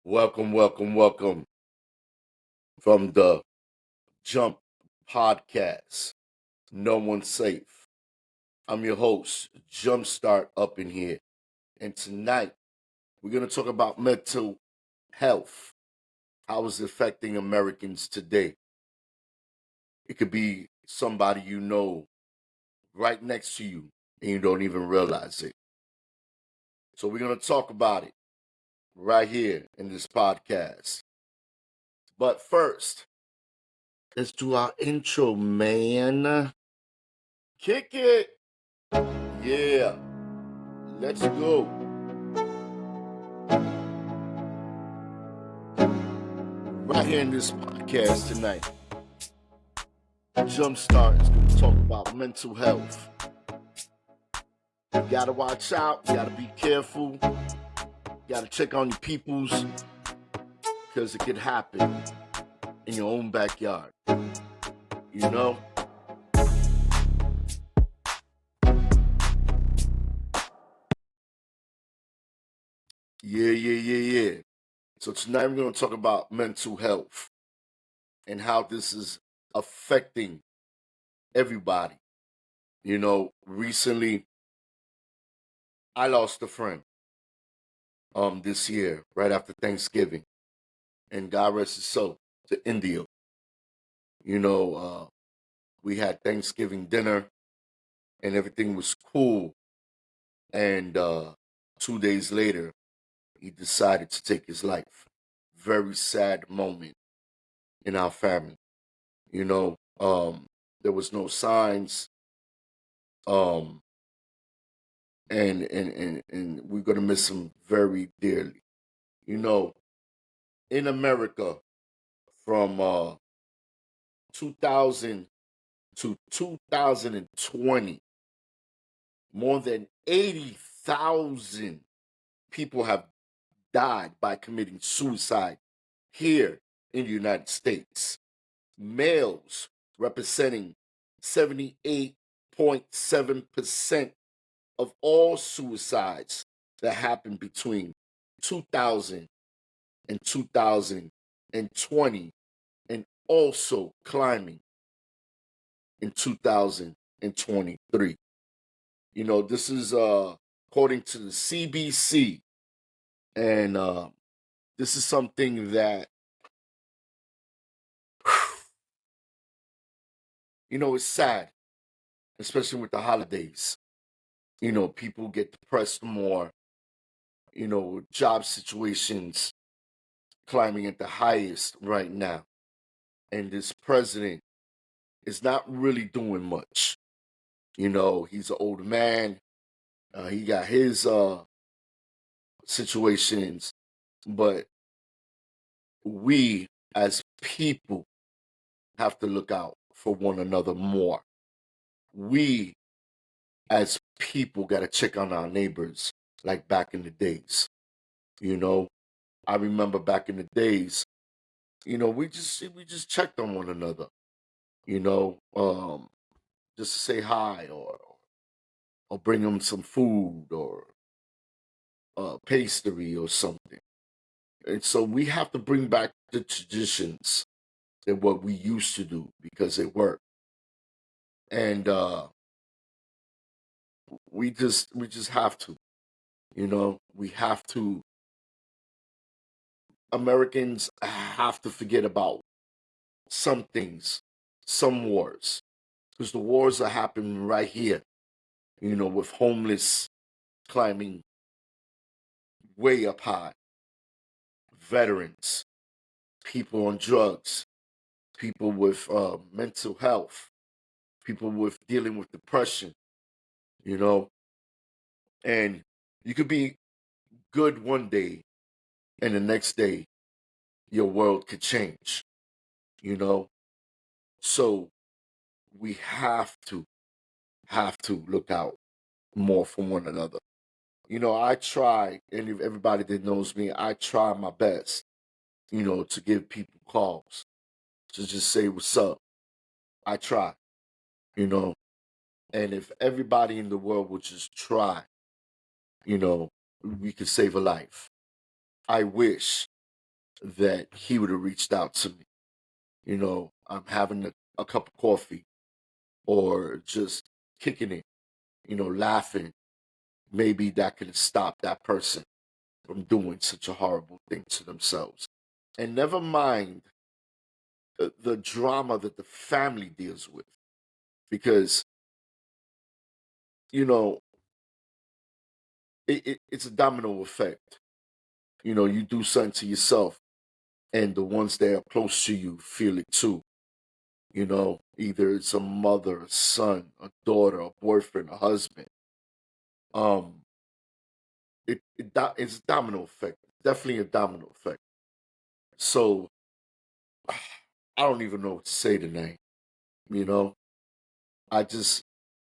Welcome from the Jump Podcast. No one's safe. I'm your host, Jumpstart Up in here. And tonight, we're going to talk about mental health. How is it affecting Americans today? It could be somebody you know right next to you and you don't even realize it. So, we're going to talk about it right here in this podcast. But first, let's do our intro, man. Kick it. Yeah, let's go. Right here in this podcast tonight, Jumpstart is going to talk about mental health. You got to watch out. You got to be careful. You got to check on your peoples because it could happen in your own backyard. You know? Yeah. So tonight we're going to talk about mental health and how this is affecting everybody. You know, recently I lost a friend this year, right after Thanksgiving. And God rest his soul, to India. You know, we had Thanksgiving dinner and everything was cool. And 2 days later, he decided to take his life. Very sad moment in our family. You know, there was no signs. Um, and we're gonna miss him very dearly. You know, in America, from 2000 to 2020, more than 80,000 people have died by committing suicide here in the United States. Males representing 78.7% of all suicides that happened between 2000 and 2020, and also climbing in 2023. You know, this is according to the CBC, and this is something that you know, it's sad, especially with the holidays. You know, people get depressed more. You know, job situations climbing at the highest right now, and this president is not really doing much. You know, he's an old man. He got his situations, but we as people have to look out for one another more. We as people got to check on our neighbors like back in the days. You know, I remember back in the days, you know, we just checked on one another, you know, just to say hi or bring them some food or pastry or something. And so we have to bring back the traditions and what we used to do because it worked. And we just have to, you know, we have to. Americans have to forget about some things, some wars, because the wars are happening right here. You know, with homeless climbing way up high, veterans, people on drugs, people with mental health, people with dealing with depression. You know, and you could be good one day, and the next day your world could change. You know, so we have to look out more for one another. You know, I try, and if everybody that knows me, I try my best, you know, to give people calls, to just say what's up. I try, you know, and if everybody in the world would just try, you know, we could save a life. I wish that he would have reached out to me. I'm having a cup of coffee or just kicking it, laughing. Maybe that could have stopped that person from doing such a horrible thing to themselves. And never mind the drama that the family deals with, because, you know, it's a domino effect. You do something to yourself, and the ones that are close to you feel it too. Either it's a mother, a son, a daughter, a boyfriend, a husband. Um, it's a domino effect. Definitely a domino effect. So I don't even know what to say tonight. You know, I just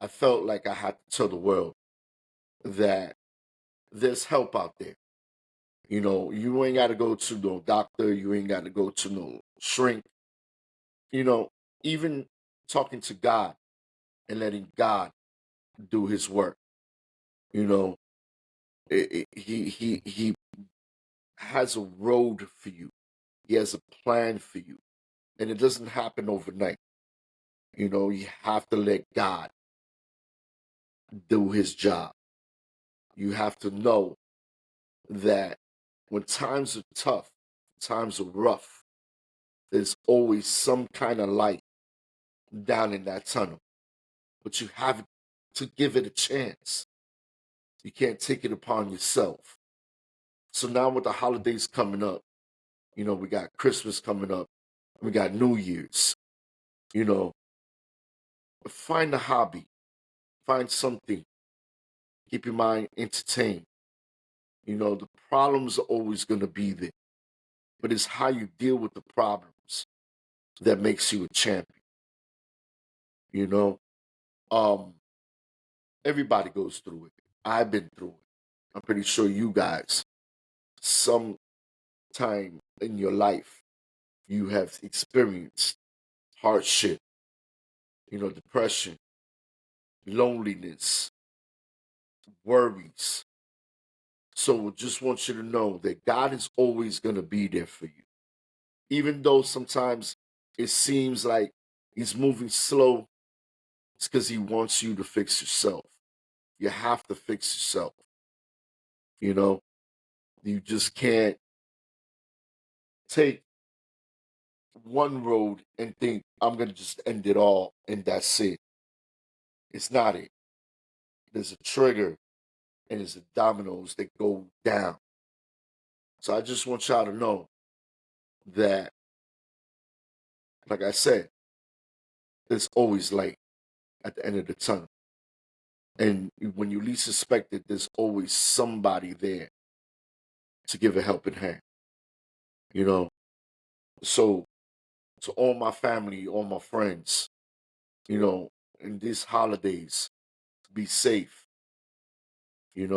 I felt like I had to tell the world that there's help out there. You ain't got to go to no doctor. You ain't got to go to no shrink. You know, even talking to God and letting God do His work. You know, he has a road for you. He has a plan for you, and it doesn't happen overnight. You have to let God do His job. You have to know that when times are tough, times are rough, there's always some kind of light down in that tunnel. But you have to give it a chance. You can't take it upon yourself. So now with the holidays coming up, we got Christmas coming up, we got New Year's, you know, find a hobby, find something, keep your mind entertained. The problems are always going to be there, but it's how you deal with the problems that makes you a champion. You know, um, everybody goes through it. I've been through it. I'm pretty sure you guys, some time in your life, you have experienced hardship, depression, loneliness, worries. So just want you to know that God is always going to be there for you. Even though sometimes it seems like He's moving slow, it's because He wants you to fix yourself. You have to fix yourself. You know, you just can't take one road and think, I'm going to just end it all and that's it. It's not it. There's a trigger and there's the dominoes that go down. So I just want y'all to know that, like I said, there's always light at the end of the tunnel. And when you least suspect it, there's always somebody there to give a helping hand, you know? So to all my family, all my friends, in these holidays, be safe, and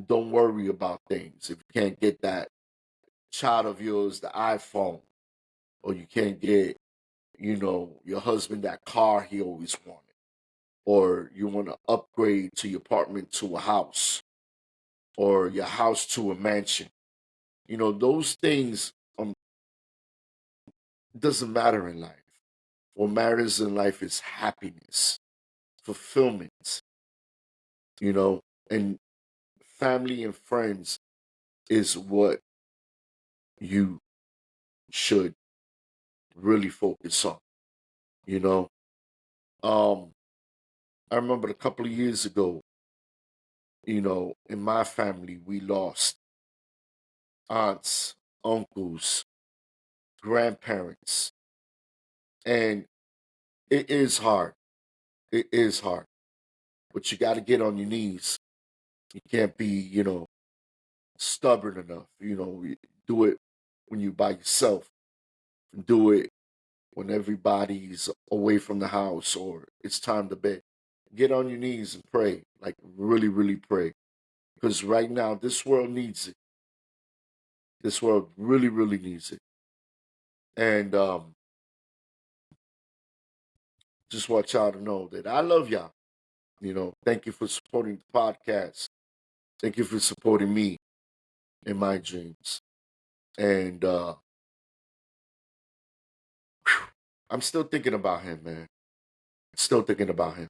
don't worry about things. If you can't get that child of yours the iPhone, or you can't get, your husband that car he always wanted, or you want to upgrade to your apartment to a house, or your house to a mansion. Those things doesn't matter in life. What matters in life is happiness, fulfillment, you know, and family and friends is what you should really focus on, you know. Um, I remember a couple of years ago, in my family, we lost aunts, uncles, grandparents, and it is hard. It is hard, but you got to get on your knees. You can't be, stubborn enough. Do it when you by yourself. Do it when everybody's away from the house or it's time to bed. Get on your knees and pray, like really, really pray. Because right now, this world needs it. This world really, really needs it. And just want y'all to know that I love y'all. Thank you for supporting the podcast. Thank you for supporting me in my dreams. And I'm still thinking about him, man. Still thinking about him.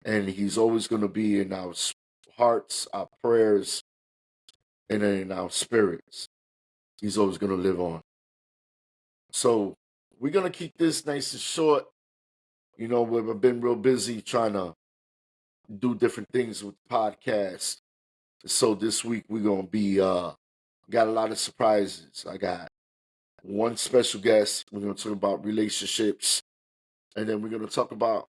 And he's always going to be in our hearts, our prayers, and in our spirits. He's always going to live on. So we're going to keep this nice and short. You know, we've been real busy trying to do different things with the podcast. So this week we're going to be, got a lot of surprises. I got one special guest. We're going to talk about relationships. And then we're going to talk about,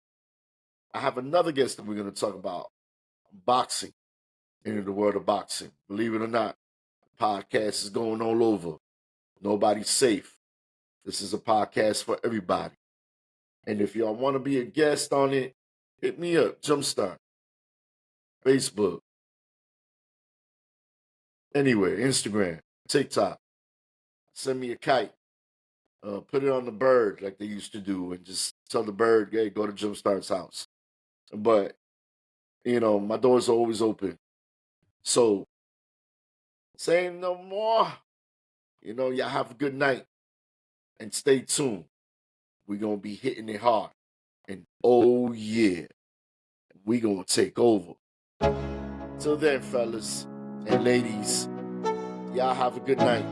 I have another guest that we're going to talk about boxing, into the world of boxing. Believe it or not, the podcast is going all over. Nobody's safe. This is a podcast for everybody. And if y'all want to be a guest on it, hit me up, Jumpstart, Facebook, anywhere, Instagram, TikTok. Send me a kite. Put it on the bird like they used to do and just tell the bird, hey, go to Jumpstart's house. But, you know, my doors are always open. So, saying no more, you know, y'all have a good night and stay tuned. We're going to be hitting it hard. And oh, yeah, we're going to take over. Till then, fellas and ladies, y'all have a good night.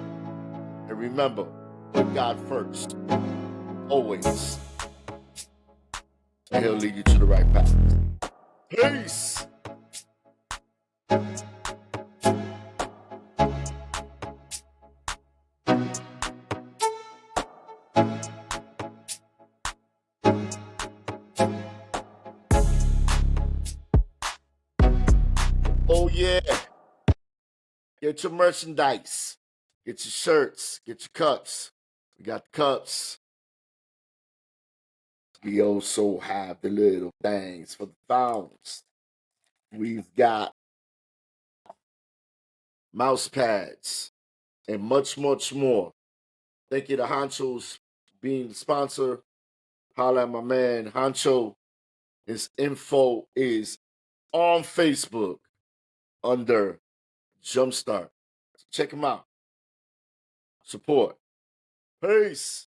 And remember, put God first. Always. And He'll lead you to the right path. Peace. Oh, yeah. Get your merchandise. Get your shirts. Get your cups. We got the cups. We also have the little things for the phones. We've got mouse pads and much, much more. Thank you to Honcho's being the sponsor. Holla at my man Honcho. His info is on Facebook under Jumpstart. Check him out. Support. Peace.